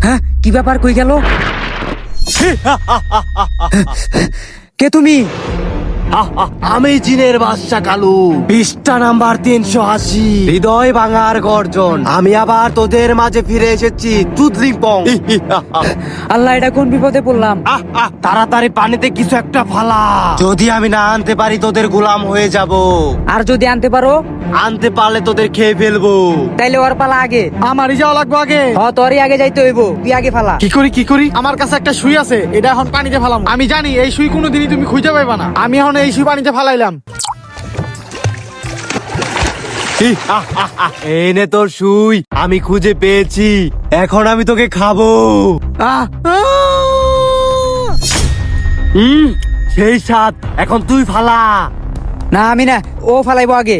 হ্যাঁ, কি ব্যাপার, কই গেল? কে তুমি? আমি জিনের বাদশা কালু। পৃষ্ঠা নাম্বার 380, হৃদয় ভাঙার গর্জন। আমি আবার তোদের মাঝে ফিরে এসেছি, তুদলিপং। আল্লাহ, এটা কোন বিপদে পড়লাম? তাড়াতাড়ি পানিতে কিছু একটা ফালা। যদি আমি না আনতে পারি তোদের গোলাম হয়ে যাব। আর যদি আনতে পারো? আনতে পারলে তোদের খেয়ে ফেলবো। তাইলে ওর পালা আগে। আমারই যাওয়া লাগবো আগে। তোরই আগে যাইতে হইব, তুই আগে ফালা। কি করি আমার কাছে একটা সুই আছে, এটা এখন পানিতে ফালাম। আমি জানি এই সুই কোনোদিনই তুমি খুঁজে পাইবা না। আমি এখন এই সুই পানিতে ফালাইলাম। এই নে তোর সুই, আমি খুঁজে পেয়েছি। এখন আমি তোকে খাবো। সেই সাত। এখন তুই ফালা। না, আমি না, ও ফালাইবো আগে।